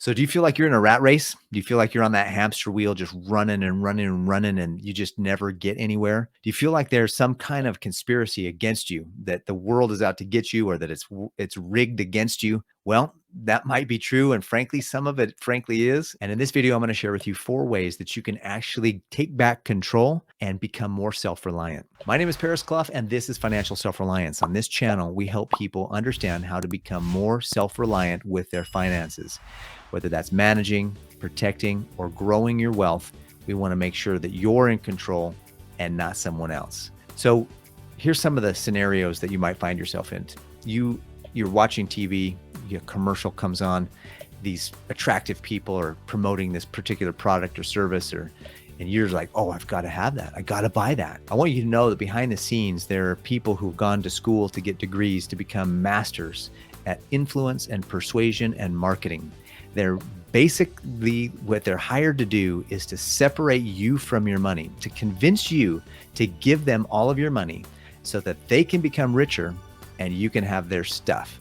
So do you feel like you're in a rat race? Do you feel like you're on that hamster wheel just running and running and running and you just never get anywhere? Do you feel like there's some kind of conspiracy against you, that the world is out to get you, or that it's rigged against you? Well, that might be true, and frankly, some of it frankly is. And in this video, I'm going to share with you 4 ways that you can actually take back control and become more self-reliant. My name is Paris Clough, and this is Financial Self-Reliance. On this channel, we help people understand how to become more self-reliant with their finances. Whether that's managing, protecting, or growing your wealth, we want to make sure that you're in control and not someone else. So here's some of the scenarios that you might find yourself in. You're watching TV, a commercial comes on, these attractive people are promoting this particular product or service, and you're like, oh, I've got to have that. I got to buy that. I want you to know that behind the scenes, there are people who've gone to school to get degrees to become masters at influence and persuasion and marketing. They're basically, what they're hired to do is to separate you from your money, to convince you to give them all of your money so that they can become richer and you can have their stuff.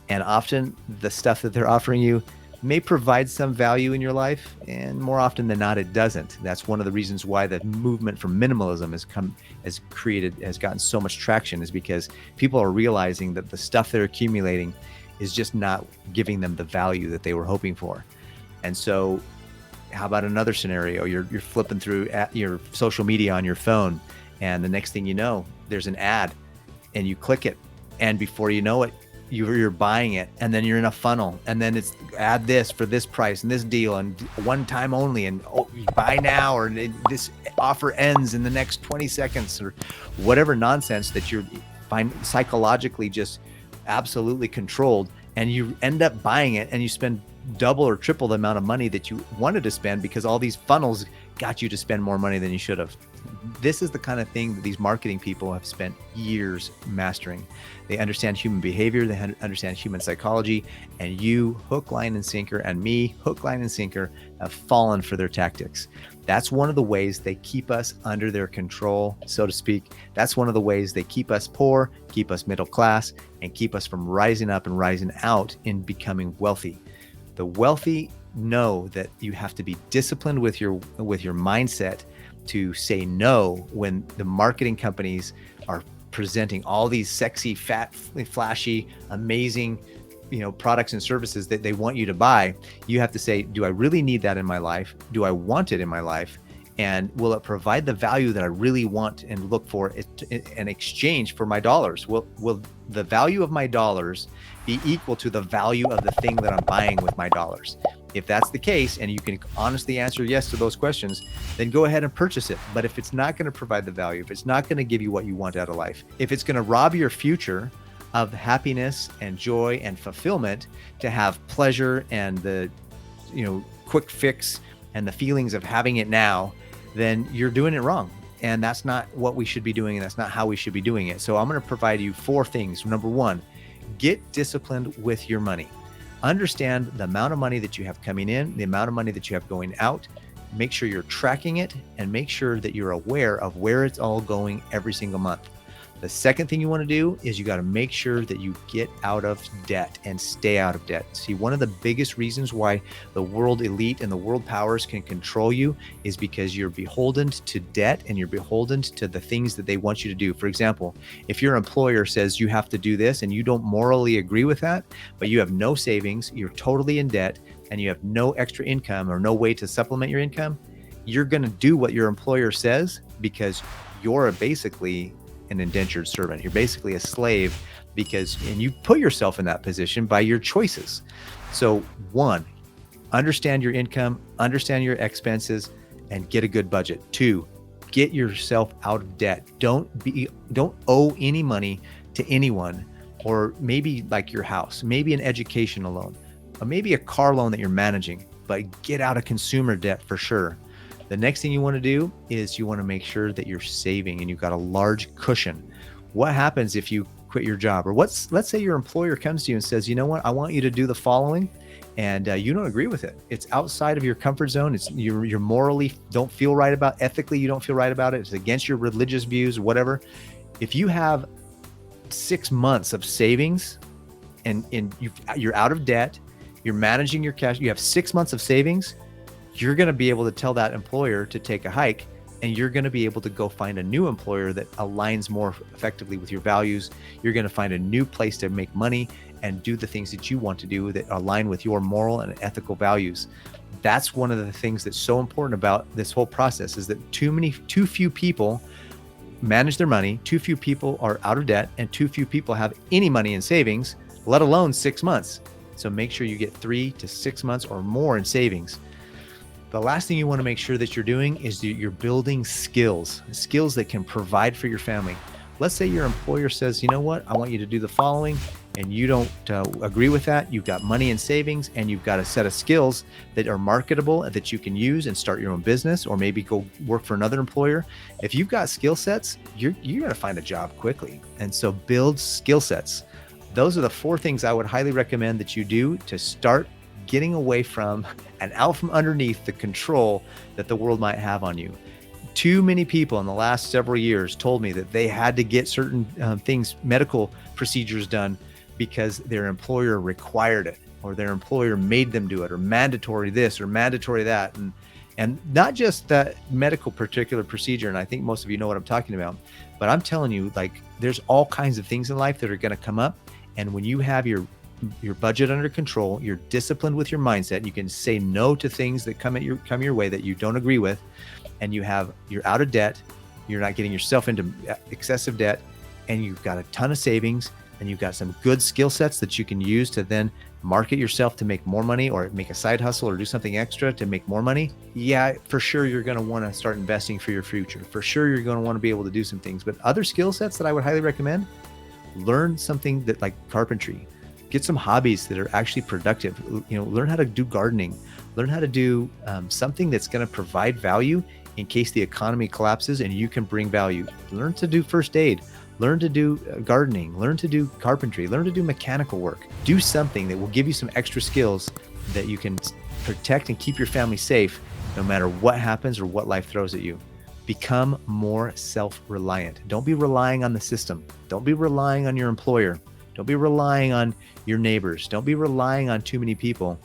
And often the stuff that they're offering you may provide some value in your life, and more often than not, it doesn't. That's one of the reasons why the movement from minimalism has gotten so much traction, is because people are realizing that the stuff they're accumulating is just not giving them the value that they were hoping for. And so how about another scenario? You're flipping through your social media on your phone, and the next thing you know, there's an ad, and you click it, and before you know it, you're buying it, and then you're in a funnel, and then it's add this for this price and this deal and one time only, and you buy now, or this offer ends in the next 20 seconds, or whatever nonsense that you're psychologically just absolutely controlled, and you end up buying it, and you spend double or triple the amount of money that you wanted to spend because all these funnels got you to spend more money than you should have. This is the kind of thing that these marketing people have spent years mastering. They understand human behavior, they understand human psychology, and you, hook, line, and sinker, and me, hook, line, and sinker, have fallen for their tactics. That's one of the ways they keep us under their control, so to speak. That's one of the ways they keep us poor, keep us middle class, and keep us from rising up and rising out in becoming wealthy. The wealthy know that you have to be disciplined with your mindset to say no when the marketing companies are presenting all these sexy, fat, flashy, amazing, products and services that they want you to buy. You have to say, do I really need that in my life? Do I want it in my life? And will it provide the value that I really want and look for in exchange for my dollars? Will the value of my dollars be equal to the value of the thing that I'm buying with my dollars? If that's the case, and you can honestly answer yes to those questions, then go ahead and purchase it. But if it's not going to provide the value, if it's not going to give you what you want out of life, if it's going to rob your future of happiness and joy and fulfillment, to have pleasure and the quick fix and the feelings of having it now, then you're doing it wrong. And that's not what we should be doing, and that's not how we should be doing it. So I'm going to provide you 4 things. Number 1, get disciplined with your money. Understand the amount of money that you have coming in, the amount of money that you have going out. Make sure you're tracking it, and make sure that you're aware of where it's all going every single month. The second thing you want to do is you got to make sure that you get out of debt and stay out of debt. See, one of the biggest reasons why the world elite and the world powers can control you is because you're beholden to debt, and you're beholden to the things that they want you to do. For example, if your employer says you have to do this and you don't morally agree with that, but you have no savings, you're totally in debt, and you have no extra income or no way to supplement your income, you're going to do what your employer says because you're basically an indentured servant. You're basically a slave and you put yourself in that position by your choices. So 1, understand your income, understand your expenses, and get a good budget. 2, get yourself out of debt. Don't owe any money to anyone, or maybe like your house, maybe an educational loan, or maybe a car loan that you're managing, but get out of consumer debt for sure. The next thing you want to do is you want to make sure that you're saving and you've got a large cushion. What happens if you quit your job? Or let's say your employer comes to you and says, you know what, I want you to do the following, and you don't agree with it. It's outside of your comfort zone. It's you're morally don't feel right about, ethically you don't feel right about it. It's against your religious views, whatever. If you have 6 months of savings and you're out of debt, You're managing your cash. You have 6 months of savings. You're going to be able to tell that employer to take a hike, and you're going to be able to go find a new employer that aligns more effectively with your values. You're going to find a new place to make money and do the things that you want to do that align with your moral and ethical values. That's one of the things that's so important about this whole process, is that too few people manage their money, too few people are out of debt, and too few people have any money in savings, let alone 6 months. So make sure you get 3 to 6 months or more in savings. The last thing you want to make sure that you're doing is that you're building skills that can provide for your family. Let's say your employer says, you know what, I want you to do the following, and you don't agree with that. You've got money in savings, and you've got a set of skills that are marketable and that you can use and start your own business, or maybe go work for another employer. If you've got skill sets, you're going to find a job quickly. And so build skill sets. Those are the 4 things I would highly recommend that you do to start getting away from and out from underneath the control that the world might have on you. Too many people in the last several years told me that they had to get certain things, medical procedures done, because their employer required it, or their employer made them do it, or mandatory this or mandatory that. And not just that medical particular procedure. And I think most of you know what I'm talking about, but I'm telling you, like, there's all kinds of things in life that are going to come up. And when you have your budget under control, you're disciplined with your mindset, you can say no to things that come your way that you don't agree with, and you're out of debt, you're not getting yourself into excessive debt, and you've got a ton of savings, and you've got some good skill sets that you can use to then market yourself to make more money, or make a side hustle, or do something extra to make more money. Yeah, for sure, you're going to want to start investing for your future. For sure, you're going to want to be able to do some things. But other skill sets that I would highly recommend, learn something that, like carpentry. Get some hobbies that are actually productive. Learn how to do gardening. Learn how to do something that's going to provide value in case the economy collapses and you can bring value. Learn to do first aid. Learn to do gardening. Learn to do carpentry. Learn to do mechanical work. Do something that will give you some extra skills that you can protect and keep your family safe no matter what happens or what life throws at you. Become more self-reliant. Don't be relying on the system. Don't be relying on your employer. Don't be relying on your neighbors. Don't be relying on too many people.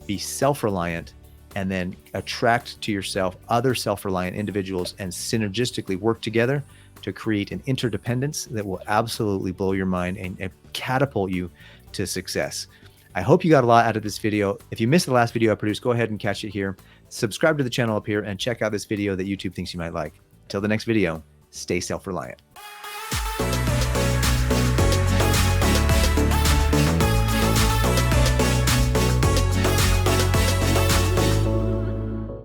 Be self-reliant, and then attract to yourself other self-reliant individuals, and synergistically work together to create an interdependence that will absolutely blow your mind and catapult you to success. I hope you got a lot out of this video. If you missed the last video I produced, go ahead and catch it here. Subscribe to the channel up here and check out this video that YouTube thinks you might like. Till the next video, stay self-reliant.